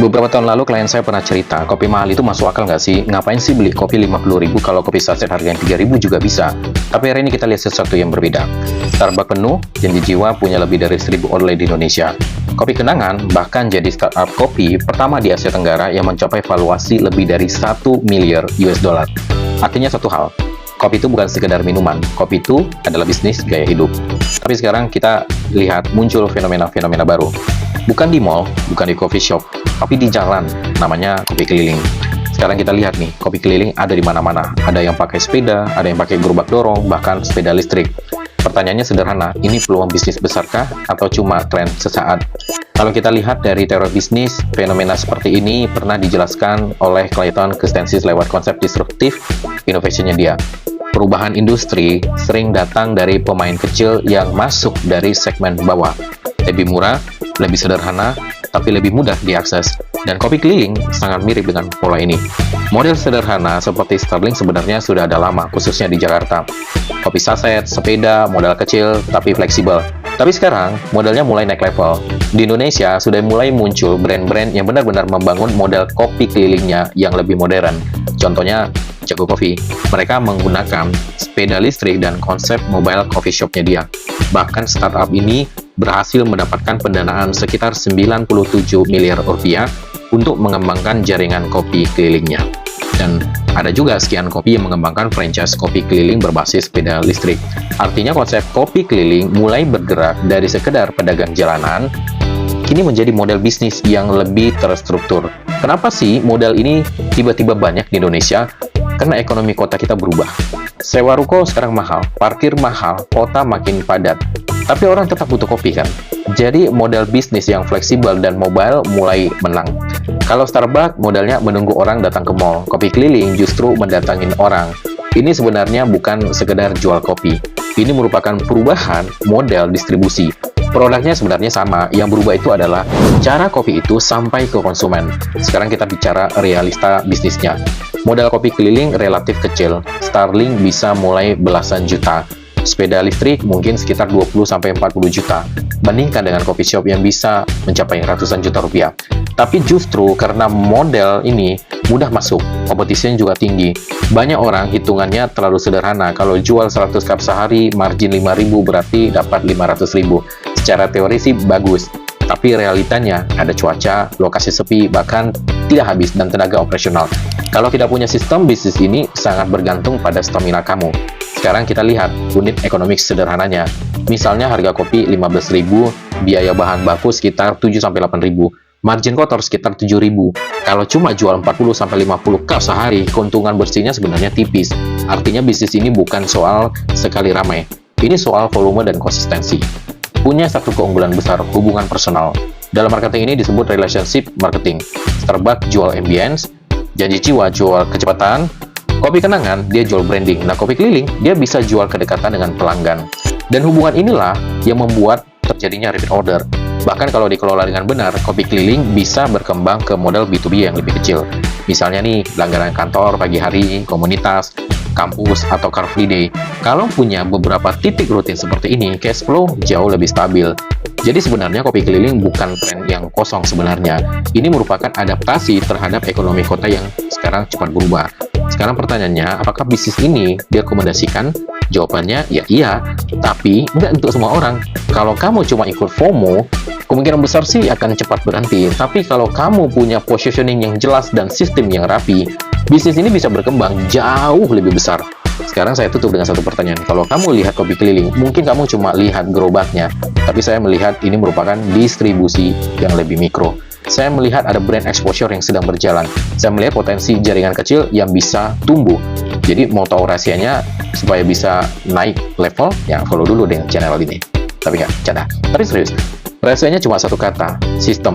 Beberapa tahun lalu klien saya pernah cerita, kopi mahal itu masuk akal nggak sih? Ngapain sih beli kopi 50.000 kalau kopi saset harganya 3.000 juga bisa? Tapi hari ini kita lihat sesuatu yang berbeda. Starbucks penuh, janji jiwa punya lebih dari 1.000 outlet di Indonesia. Kopi Kenangan bahkan jadi startup kopi pertama di Asia Tenggara yang mencapai valuasi lebih dari 1 miliar US dollar. Artinya satu hal, kopi itu bukan sekedar minuman, kopi itu adalah bisnis gaya hidup. Tapi sekarang kita lihat muncul fenomena-fenomena baru. Bukan di mall, bukan di coffee shop, tapi di jalan, namanya kopi keliling. Sekarang kita lihat nih, kopi keliling ada di mana-mana. Ada yang pakai sepeda, ada yang pakai gerobak dorong, bahkan sepeda listrik. Pertanyaannya sederhana, ini peluang bisnis besarkah atau cuma tren sesaat? Kalau kita lihat dari teori bisnis, fenomena seperti ini pernah dijelaskan oleh Clayton Christensen lewat konsep disruptif innovation-nya dia. Perubahan industri sering datang dari pemain kecil yang masuk dari segmen bawah. Lebih murah, lebih sederhana, tapi lebih mudah diakses. Dan kopi keliling sangat mirip dengan pola ini. Model sederhana seperti Starling sebenarnya sudah ada lama, khususnya di Jakarta. Kopi saset, sepeda, modal kecil, tapi fleksibel. Tapi sekarang, modelnya mulai naik level. Di Indonesia, sudah mulai muncul brand-brand yang benar-benar membangun model kopi kelilingnya yang lebih modern. Contohnya, Jago Coffee. Mereka menggunakan sepeda listrik dan konsep mobile coffee shop-nya dia. Bahkan startup ini berhasil mendapatkan pendanaan sekitar 97 miliar rupiah untuk mengembangkan jaringan kopi kelilingnya. Dan ada juga sekian kopi yang mengembangkan franchise kopi keliling berbasis sepeda listrik. Artinya konsep kopi keliling mulai bergerak dari sekedar pedagang jalanan, kini menjadi model bisnis yang lebih terstruktur. Kenapa sih model ini tiba-tiba banyak di Indonesia? Karena ekonomi kota kita berubah. Sewa ruko sekarang mahal, parkir mahal, kota makin padat. Tapi orang tetap butuh kopi kan? Jadi model bisnis yang fleksibel dan mobile mulai menang. Kalau Starbucks modelnya menunggu orang datang ke mall, kopi keliling justru mendatangin orang. Ini sebenarnya bukan sekedar jual kopi. Ini merupakan perubahan model distribusi. Produknya sebenarnya sama, yang berubah itu adalah cara kopi itu sampai ke konsumen. Sekarang kita bicara realita bisnisnya. Modal kopi keliling relatif kecil, Starling bisa mulai belasan juta. Sepeda listrik mungkin sekitar 20-40 juta. Bandingkan dengan coffee shop yang bisa mencapai ratusan juta rupiah. Tapi justru karena model ini mudah masuk, kompetisinya juga tinggi. Banyak orang hitungannya terlalu sederhana. Kalau jual 100 cup sehari, margin 5.000 berarti dapat 500.000. Secara teori sih bagus. Tapi realitanya ada cuaca, lokasi sepi, bahkan tidak habis dan tenaga operasional. Kalau tidak punya sistem bisnis ini sangat bergantung pada stamina kamu. Sekarang kita lihat unit ekonomi sederhananya. Misalnya harga kopi 15.000, biaya bahan baku sekitar 7-8.000, margin kotor sekitar 7.000. Kalau cuma jual 40-50 cup sehari, keuntungan bersihnya sebenarnya tipis. Artinya bisnis ini bukan soal sekali ramai. Ini soal volume dan konsistensi. Punya satu keunggulan besar, hubungan personal. Dalam marketing ini disebut relationship marketing. Starbucks jual ambience, janji jiwa jual kecepatan, kopi kenangan dia jual branding. Nah, kopi keliling dia bisa jual kedekatan dengan pelanggan. Dan hubungan inilah yang membuat terjadinya repeat order. Bahkan kalau dikelola dengan benar, kopi keliling bisa berkembang ke model B2B yang lebih kecil. Misalnya nih, langganan kantor pagi hari, komunitas, kampus, atau car free day. Kalau punya beberapa titik rutin seperti ini, cash flow jauh lebih stabil. Jadi sebenarnya kopi keliling bukan tren yang kosong sebenarnya. Ini merupakan adaptasi terhadap ekonomi kota yang sekarang cepat berubah. Sekarang pertanyaannya, apakah bisnis ini direkomendasikan? Jawabannya, ya iya, tapi nggak untuk semua orang. Kalau kamu cuma ikut FOMO, kemungkinan besar sih akan cepat berhenti. Tapi kalau kamu punya positioning yang jelas dan sistem yang rapi, bisnis ini bisa berkembang jauh lebih besar. Sekarang saya tutup dengan satu pertanyaan. Kalau kamu lihat kopi keliling, mungkin kamu cuma lihat gerobaknya, tapi saya melihat ini merupakan distribusi yang lebih mikro. Saya melihat ada brand exposure yang sedang berjalan. Saya melihat potensi jaringan kecil yang bisa tumbuh. Jadi mau tahu rahasianya supaya bisa naik level, ya follow dulu dengan channel ini. Tapi nggak canda. Tapi serius, rahasianya cuma satu kata, sistem.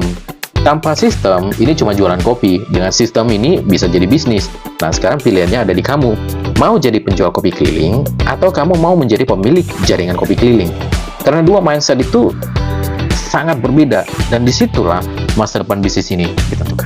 Tanpa sistem, ini cuma jualan kopi. Dengan sistem ini bisa jadi bisnis. Nah, sekarang pilihannya ada di kamu. Mau jadi penjual kopi keliling, atau kamu mau menjadi pemilik jaringan kopi keliling. Karena dua mindset itu sangat berbeda. Dan disitulah masa depan bisnis ini ditentukan.